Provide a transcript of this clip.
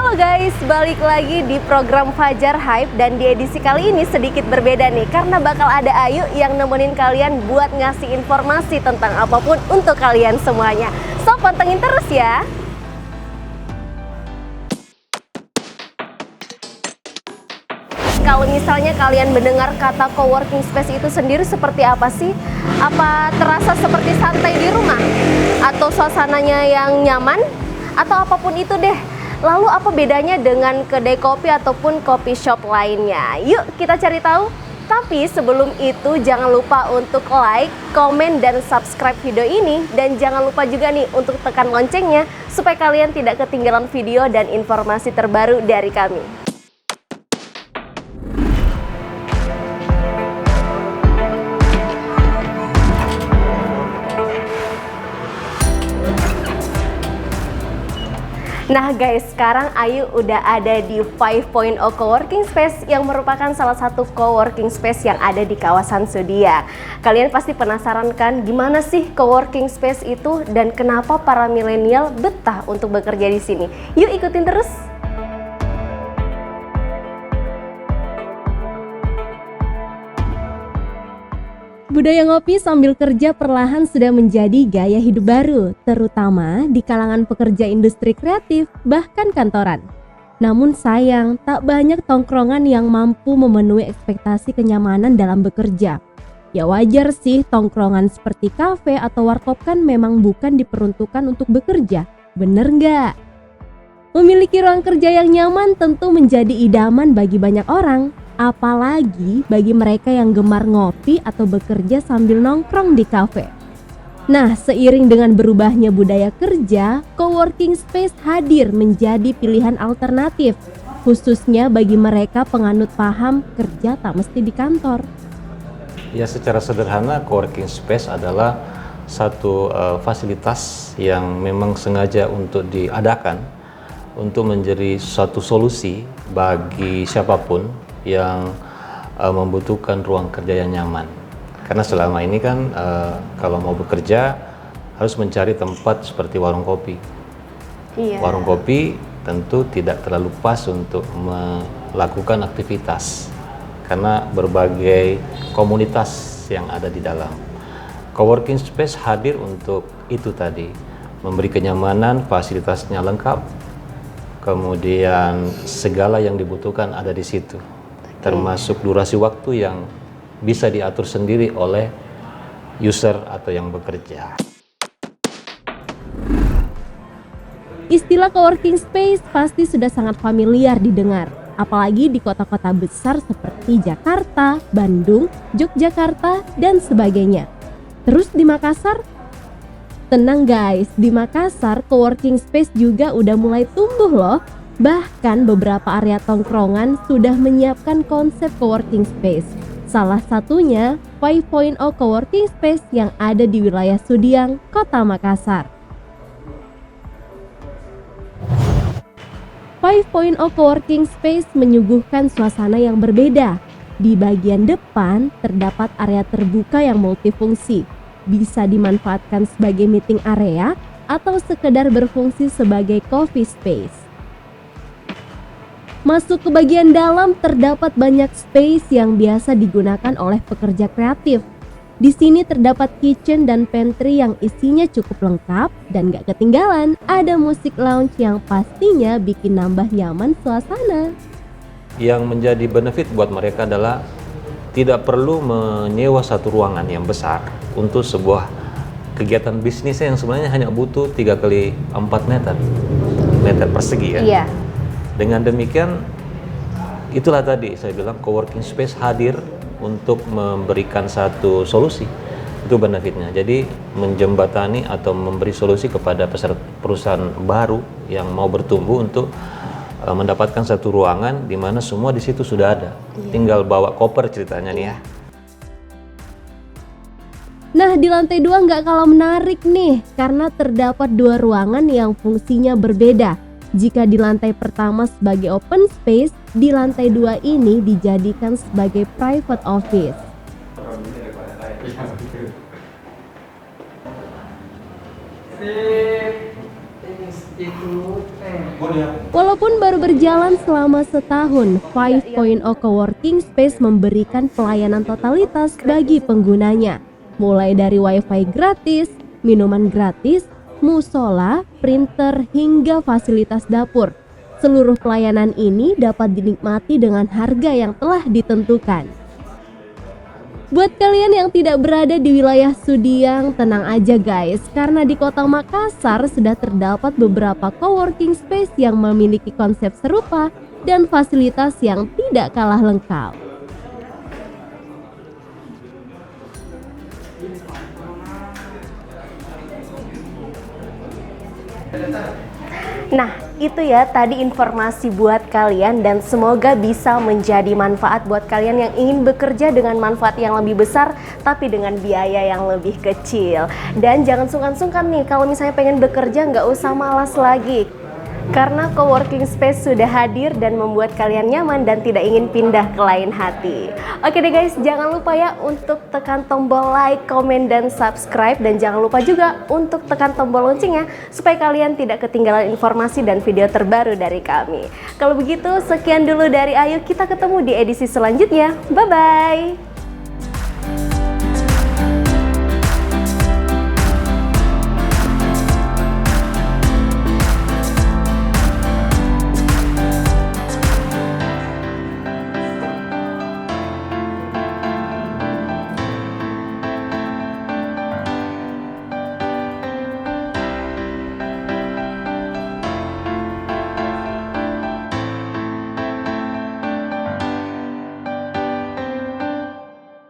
Halo guys, balik lagi di program Fajar Hype dan di edisi kali ini sedikit berbeda nih karena bakal ada Ayu yang nemenin kalian buat ngasih informasi tentang apapun untuk kalian semuanya. So, pantengin terus ya. Kalau misalnya kalian mendengar kata coworking space itu sendiri seperti apa sih? Apa terasa seperti santai di rumah? Atau suasananya yang nyaman? Atau apapun itu deh. Lalu apa bedanya dengan kedai kopi ataupun coffee shop lainnya? Yuk kita cari tahu. Tapi sebelum itu jangan lupa untuk like, komen, dan subscribe video ini. Dan jangan lupa juga nih untuk tekan loncengnya supaya kalian tidak ketinggalan video dan informasi terbaru dari kami. Nah guys, sekarang Ayu udah ada di 5.0 Coworking Space yang merupakan salah satu coworking space yang ada di kawasan Sudia. Kalian pasti penasaran kan gimana sih coworking space itu dan kenapa para milenial betah untuk bekerja di sini? Yuk ikutin terus. Budaya ngopi sambil kerja perlahan sudah menjadi gaya hidup baru, terutama di kalangan pekerja industri kreatif, bahkan kantoran. Namun sayang, tak banyak tongkrongan yang mampu memenuhi ekspektasi kenyamanan dalam bekerja. Ya wajar sih, tongkrongan seperti kafe atau warkop kan memang bukan diperuntukkan untuk bekerja, bener nggak? Memiliki ruang kerja yang nyaman tentu menjadi idaman bagi banyak orang. Apalagi bagi mereka yang gemar ngopi atau bekerja sambil nongkrong di kafe. Nah, seiring dengan berubahnya budaya kerja, coworking space hadir menjadi pilihan alternatif, khususnya bagi mereka penganut paham kerja tak mesti di kantor. Ya, secara sederhana coworking space adalah satu fasilitas yang memang sengaja untuk diadakan untuk menjadi suatu solusi bagi siapapun yang membutuhkan ruang kerja yang nyaman. Karena selama ini kan kalau mau bekerja harus mencari tempat seperti warung kopi. Iya. Warung kopi tentu tidak terlalu pas untuk melakukan aktivitas karena berbagai komunitas yang ada di dalam. Coworking space hadir untuk itu tadi, memberi kenyamanan, fasilitasnya lengkap, kemudian segala yang dibutuhkan ada di situ. Termasuk durasi waktu yang bisa diatur sendiri oleh user atau yang bekerja. Istilah coworking space pasti sudah sangat familiar didengar, apalagi di kota-kota besar seperti Jakarta, Bandung, Yogyakarta, dan sebagainya. Terus di Makassar? Tenang guys, di Makassar coworking space juga udah mulai tumbuh loh. Bahkan beberapa area tongkrongan sudah menyiapkan konsep coworking space. Salah satunya 5.0 Coworking Space yang ada di wilayah Sudiang, Kota Makassar. 5.0 Coworking Space menyuguhkan suasana yang berbeda. Di bagian depan terdapat area terbuka yang multifungsi. Bisa dimanfaatkan sebagai meeting area atau sekedar berfungsi sebagai coffee space. Masuk ke bagian dalam terdapat banyak space yang biasa digunakan oleh pekerja kreatif. Di sini terdapat kitchen dan pantry yang isinya cukup lengkap dan gak ketinggalan ada musik lounge yang pastinya bikin nambah nyaman suasana. Yang menjadi benefit buat mereka adalah tidak perlu menyewa satu ruangan yang besar untuk sebuah kegiatan bisnisnya yang sebenarnya hanya butuh 3x4 meter persegi ya. Iya. Dengan demikian, itulah tadi saya bilang coworking space hadir untuk memberikan satu solusi. Itu benefitnya. Jadi menjembatani atau memberi solusi kepada perusahaan baru yang mau bertumbuh untuk mendapatkan satu ruangan di mana semua di situ sudah ada. Tinggal bawa koper ceritanya nih ya. Nah, di lantai 2 nggak kalah menarik nih karena terdapat 2 ruangan yang fungsinya berbeda. Jika di lantai pertama sebagai open space, di lantai 2 ini dijadikan sebagai private office. Walaupun baru berjalan selama setahun, 5.0 Coworking Space memberikan pelayanan totalitas bagi penggunanya. Mulai dari wifi gratis, minuman gratis, musola, printer, hingga fasilitas dapur. Seluruh pelayanan ini dapat dinikmati dengan harga yang telah ditentukan. Buat kalian yang tidak berada di wilayah Sudiang, tenang aja guys, karena di kota Makassar sudah terdapat beberapa coworking space yang memiliki konsep serupa dan fasilitas yang tidak kalah lengkap. Nah, itu ya tadi informasi buat kalian dan semoga bisa menjadi manfaat buat kalian yang ingin bekerja dengan manfaat yang lebih besar tapi dengan biaya yang lebih kecil. Dan jangan sungkan-sungkan nih kalau misalnya pengen bekerja, nggak usah malas lagi. Karena coworking space sudah hadir dan membuat kalian nyaman dan tidak ingin pindah ke lain hati. Oke deh guys, jangan lupa ya untuk tekan tombol like, komen, dan subscribe. Dan jangan lupa juga untuk tekan tombol loncengnya supaya kalian tidak ketinggalan informasi dan video terbaru dari kami. Kalau begitu, sekian dulu dari Ayu. Kita ketemu di edisi selanjutnya. Bye-bye!